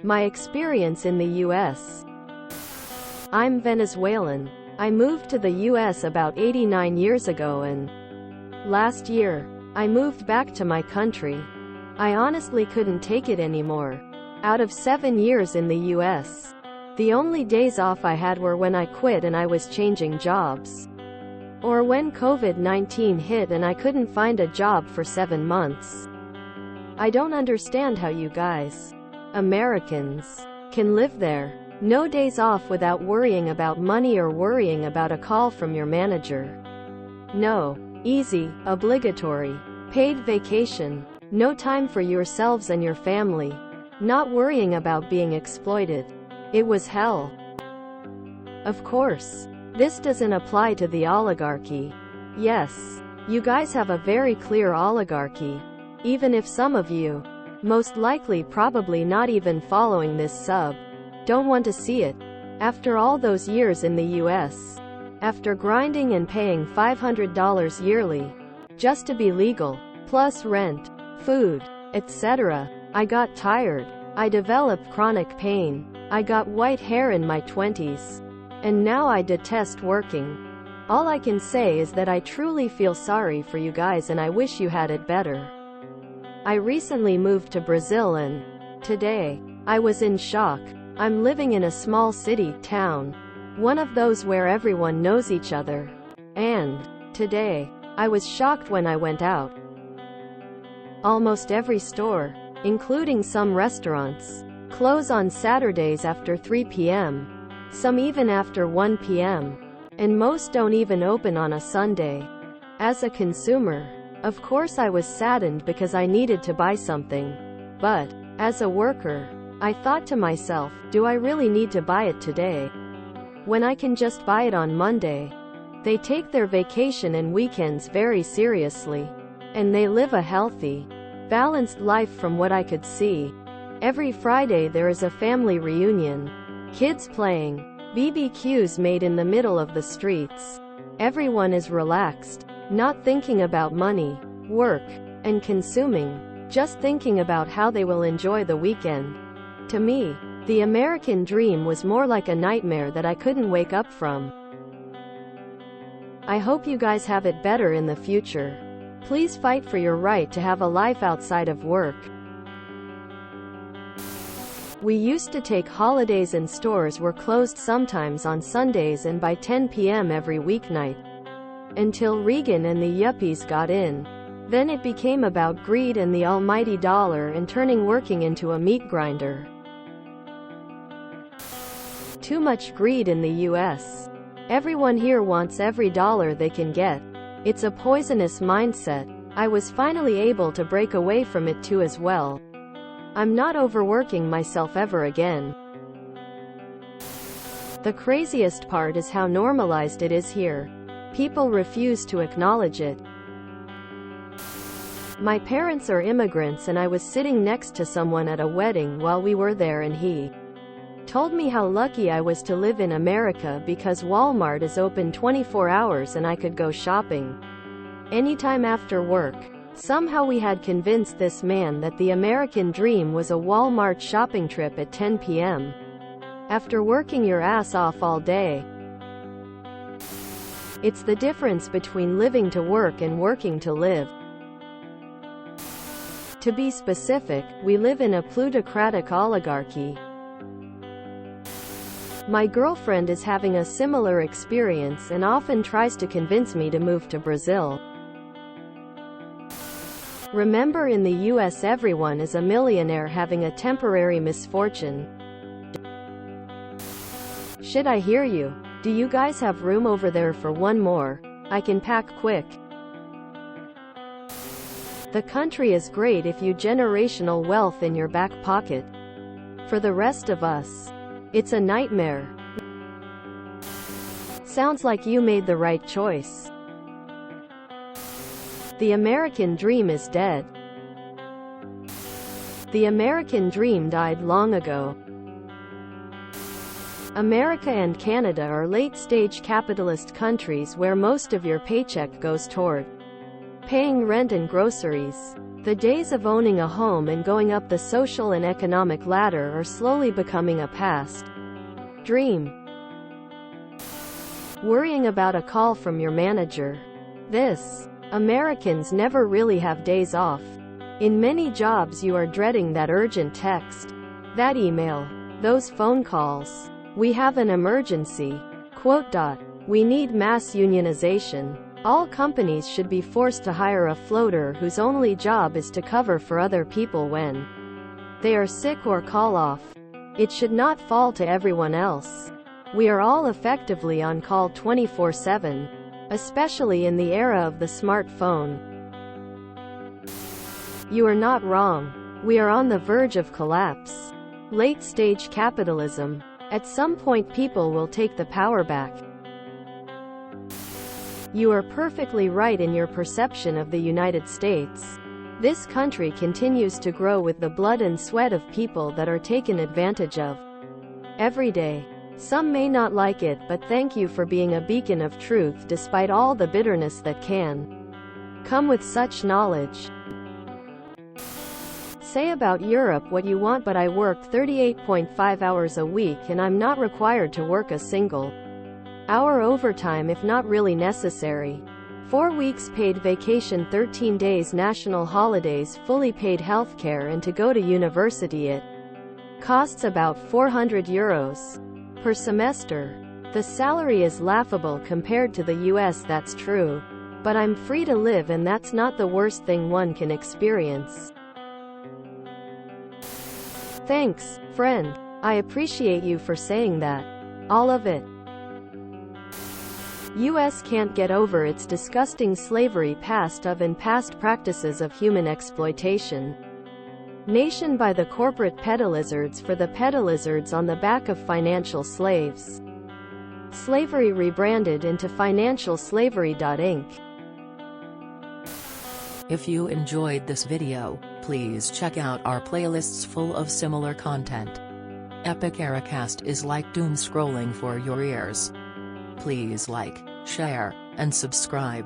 My experience in the U.S. I'm Venezuelan. I moved to the U.S. about 89 years ago and last year, I moved back to my country. I honestly couldn't take it anymore. Out of 7 years in the U.S., the only days off I had were when I quit and I was changing jobs. Or when COVID-19 hit and I couldn't find a job for 7 months. I don't understand how you guys, Americans, can live there. No days off without worrying about money or worrying about a call from your manager. No, easy, obligatory, paid vacation. No time for yourselves and your family. Not worrying about being exploited. It was hell. Of course, this doesn't apply to the oligarchy. Yes, you guys have a very clear oligarchy. Even if some of you, most likely probably not even following this sub, don't want to see it. After all those years in the US, after grinding and paying $500 yearly, just to be legal, plus rent, food, etc., I got tired. I developed chronic pain. I got white hair in my 20s. And now I detest working. All I can say is that I truly feel sorry for you guys and I wish you had it better. I recently moved to Brazil and today, I was in shock. I'm living in a small city, town. One of those where everyone knows each other. And today, I was shocked when I went out. Almost every store, including some restaurants, close on Saturdays after 3 p.m. Some even after 1 p.m. And most don't even open on a Sunday. As a consumer, of course I was saddened because I needed to buy something. But, as a worker, I thought to myself, do I really need to buy it today? When I can just buy it on Monday. They take their vacation and weekends very seriously. And they live a healthy, balanced life from what I could see. Every Friday there is a family reunion. Kids playing. BBQs made in the middle of the streets. Everyone is relaxed. Not thinking about money, work, and consuming. Just thinking about how they will enjoy the weekend. To me, the American dream was more like a nightmare that I couldn't wake up from. I hope you guys have it better in the future. Please fight for your right to have a life outside of work. We used to take holidays and stores were closed sometimes on Sundays and by 10 p.m. every weeknight. Until Reagan and the yuppies got in. Then it became about greed and the almighty dollar and turning working into a meat grinder. Too much greed in the US. Everyone here wants every dollar they can get. It's a poisonous mindset. I was finally able to break away from it too as well. I'm not overworking myself ever again. The craziest part is how normalized it is here. People refuse to acknowledge it. My parents are immigrants and I was sitting next to someone at a wedding while we were there and he told me how lucky I was to live in America because Walmart is open 24 hours and I could go shopping anytime after work. Somehow we had convinced this man that the American dream was a Walmart shopping trip at 10 p.m. after working your ass off all day. It's the difference between living to work and working to live. To be specific, we live in a plutocratic oligarchy. My girlfriend is having a similar experience and often tries to convince me to move to Brazil. Remember, in the US everyone is a millionaire having a temporary misfortune. Should I hear you? Do you guys have room over there for one more? I can pack quick. The country is great if you generational wealth in your back pocket. For the rest of us, it's a nightmare. Sounds like you made the right choice. The American dream is dead. The American dream died long ago. America and Canada are late-stage capitalist countries where most of your paycheck goes toward paying rent and groceries. The days of owning a home and going up the social and economic ladder are slowly becoming a past dream. Worrying about a call from your manager. Americans never really have days off. In many jobs you are dreading that urgent text, that email, those phone calls. We have an emergency. We need mass unionization. All companies should be forced to hire a floater whose only job is to cover for other people when they are sick or call off. It should not fall to everyone else. We are all effectively on call 24/7, especially in the era of the smartphone. You are not wrong. We are on the verge of collapse. Late-stage capitalism. At some point people will take the power back. You are perfectly right in your perception of the United States. This country continues to grow with the blood and sweat of people that are taken advantage of every day. Some may not like it, but thank you for being a beacon of truth despite all the bitterness that can come with such knowledge. Say about Europe what you want, but I work 38.5 hours a week and I'm not required to work a single hour overtime if not really necessary. 4 weeks paid vacation, 13 days national holidays, fully paid healthcare, and to go to university it costs about €400 per semester. The salary is laughable compared to the US, that's true. But I'm free to live, and that's not the worst thing one can experience. Thanks, friend. I appreciate you for saying that. All of it. US can't get over its disgusting slavery past of and past practices of human exploitation. Nation by the corporate pedalizards for the pedalizards on the back of financial slaves. Slavery rebranded into financial slavery. Inc. If you enjoyed this video, please check out our playlists full of similar content. Epic Ericast is like doom scrolling for your ears. Please like, share, and subscribe.